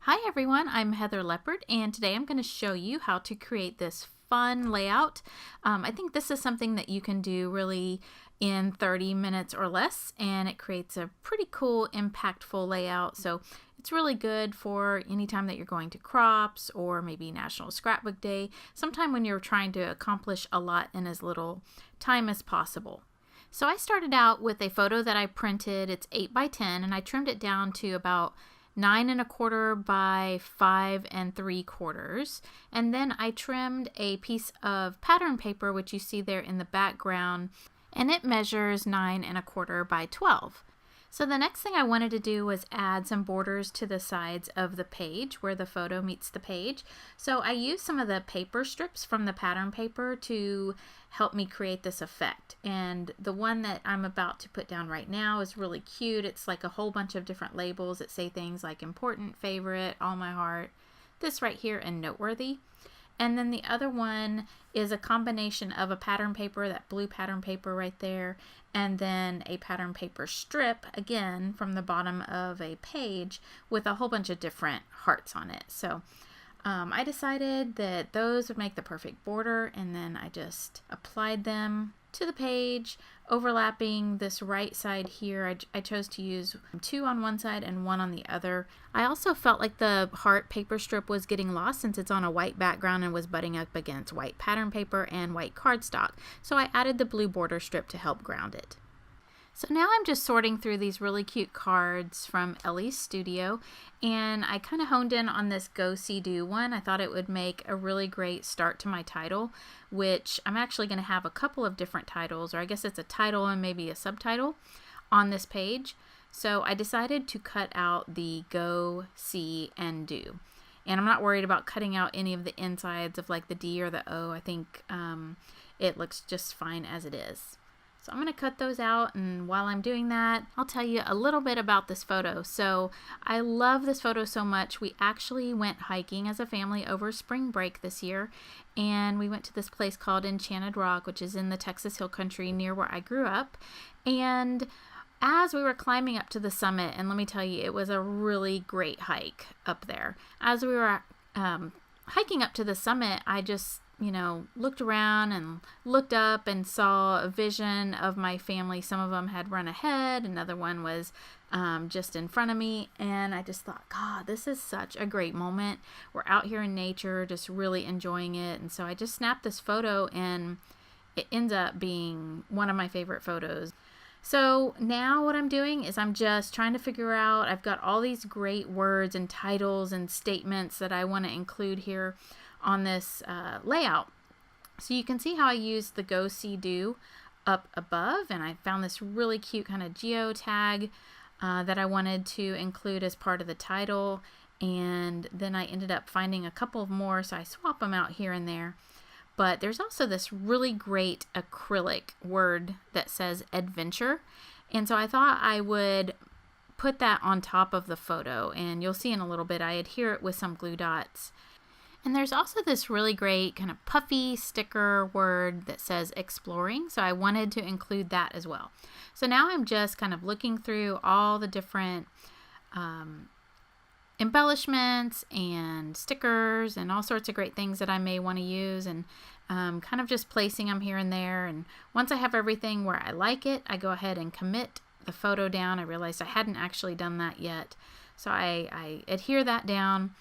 Hi everyone, I'm Heather Leopard, and today I'm going to show you how to create this fun layout. I think this is something that you can do really in 30 minutes or less, and it creates a pretty cool, impactful layout. So it's really good for any time that you're going to crops or maybe National Scrapbook Day, sometime when you're trying to accomplish a lot in as little time as possible. So I started out with a photo that I printed. It's 8 by 10, and I trimmed it down to about 9 1/4 by 5 3/4, and then I trimmed a piece of pattern paper, which you see there in the background, and it measures 9 1/4 by 12. So the next thing I wanted to do was add some borders to the sides of the page where the photo meets the page. So I used some of the paper strips from the pattern paper to help me create this effect. And the one that I'm about to put down right now is really cute. It's like a whole bunch of different labels that say things like important, favorite, all my heart, this right here, and noteworthy. And then the other one is a combination of a pattern paper, that blue pattern paper right there, and then a pattern paper strip, again, from the bottom of a page with a whole bunch of different hearts on it. So I decided that those would make the perfect border, and then I just applied them to the page, overlapping this right side here. I chose to use 2 on one side and 1 on the other. I also felt like the heart paper strip was getting lost since it's on a white background and was butting up against white pattern paper and white cardstock, so I added the blue border strip to help ground it. So now I'm just sorting through these really cute cards from Ellie's studio, and I kind of honed in on this Go See Do one. I thought it would make a really great start to my title, which I'm actually going to have a couple of different titles, or I guess it's a title and maybe a subtitle on this page. So I decided to cut out the Go, See, and Do. And I'm not worried about cutting out any of the insides of like the D or the O. I think it looks just fine as it is. So I'm going to cut those out, and while I'm doing that, I'll tell you a little bit about this photo. So I love this photo so much. We actually went hiking as a family over spring break this year, and we went to this place called Enchanted Rock, which is in the Texas Hill Country near where I grew up. And as we were climbing up to the summit, and let me tell you, it was a really great hike up there. As we were hiking up to the summit, I just looked around and looked up and saw a vision of my family. Some of them had run ahead, another one was just in front of me, and I just thought, God, this is such a great moment. We're out here in nature, just really enjoying it. And so I just snapped this photo, and it ends up being one of my favorite photos. So now what I'm doing is I'm just trying to figure out, I've got all these great words and titles and statements that I want to include here on this layout. So you can see how I used the Go See Do up above, and I found this really cute kind of geotag that I wanted to include as part of the title, and then I ended up finding a couple of more, so I swap them out here and there. But there's also this really great acrylic word that says adventure, and so I thought I would put that on top of the photo, and you'll see in a little bit I adhere it with some glue dots. And there's also this really great kind of puffy sticker word that says exploring, so I wanted to include that as well. So now I'm just kind of looking through all the different embellishments and stickers and all sorts of great things that I may want to use, and kind of just placing them here and there. And once I have everything where I like it, I go ahead and commit the photo down. I realized I hadn't actually done that yet, so I adhere that down.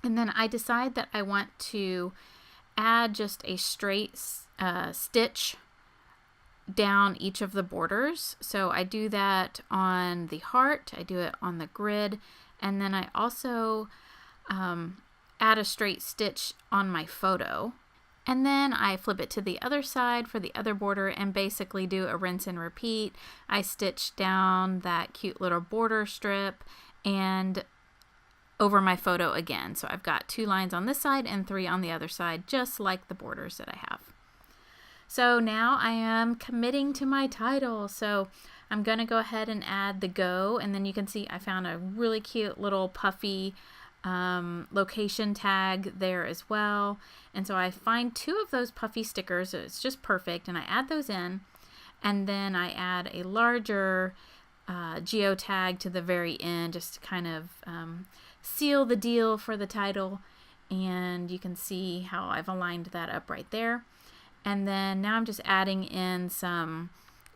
And then I decide that I want to add just a straight stitch down each of the borders. So I do that on the heart, I do it on the grid, and then I also add a straight stitch on my photo. And then I flip it to the other side for the other border and basically do a rinse and repeat. I stitch down that cute little border strip and over my photo again. So I've got 2 lines on this side and 3 on the other side, just like the borders that I have. So now I am committing to my title. So I'm going to go ahead and add the Go, and then you can see I found a really cute little puffy location tag there as well. And so I find 2 of those puffy stickers. It's just perfect, and I add those in, and then I add a larger geotag to the very end, just to kind of seal the deal for the title, and you can see how I've aligned that up right there. And then now I'm just adding in some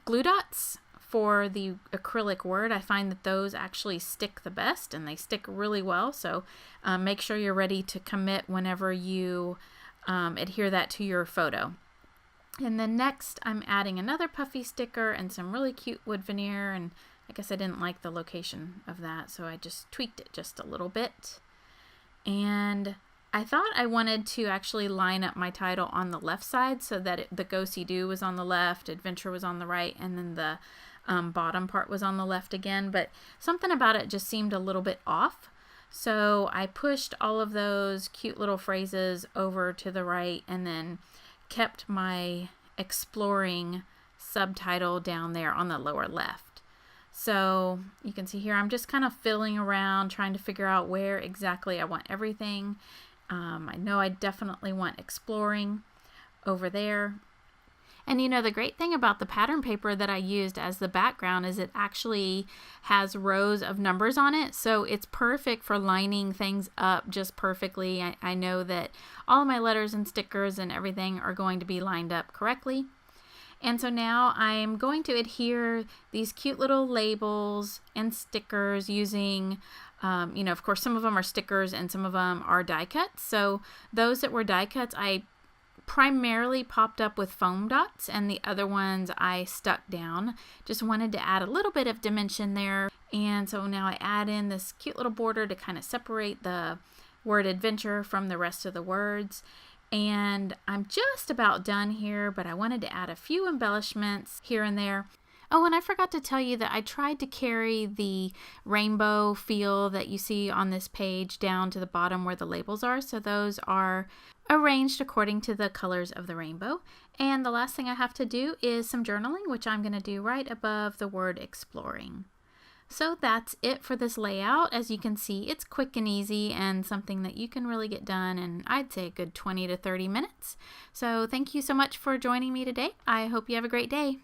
glue dots for the acrylic word. I find that those actually stick the best, and they stick really well, so make sure you're ready to commit whenever you adhere that to your photo. And then next I'm adding another puffy sticker and some really cute wood veneer, and I guess I didn't like the location of that, so I just tweaked it just a little bit. And I thought I wanted to actually line up my title on the left side so that the Go See Do was on the left, Adventure was on the right, and then the bottom part was on the left again, but something about it just seemed a little bit off. So I pushed all of those cute little phrases over to the right and then kept my exploring subtitle down there on the lower left. So you can see here I'm just kind of filling around, trying to figure out where exactly I want everything. I know I definitely want exploring over there. And you know, the great thing about the pattern paper that I used as the background is it actually has rows of numbers on it, so it's perfect for lining things up just perfectly. I know that all of my letters and stickers and everything are going to be lined up correctly. And so now I'm going to adhere these cute little labels and stickers using, you know, of course some of them are stickers and some of them are die cuts. So those that were die cuts I primarily popped up with foam dots, and the other ones I stuck down. Just wanted to add a little bit of dimension there. And so now I add in this cute little border to kind of separate the word adventure from the rest of the words. And I'm just about done here, but I wanted to add a few embellishments here and there. Oh, and I forgot to tell you that I tried to carry the rainbow feel that you see on this page down to the bottom where the labels are. So those are arranged according to the colors of the rainbow. And the last thing I have to do is some journaling, which I'm going to do right above the word exploring. So that's it for this layout. As you can see, it's quick and easy and something that you can really get done in, I'd say, a good 20 to 30 minutes. So thank you so much for joining me today. I hope you have a great day.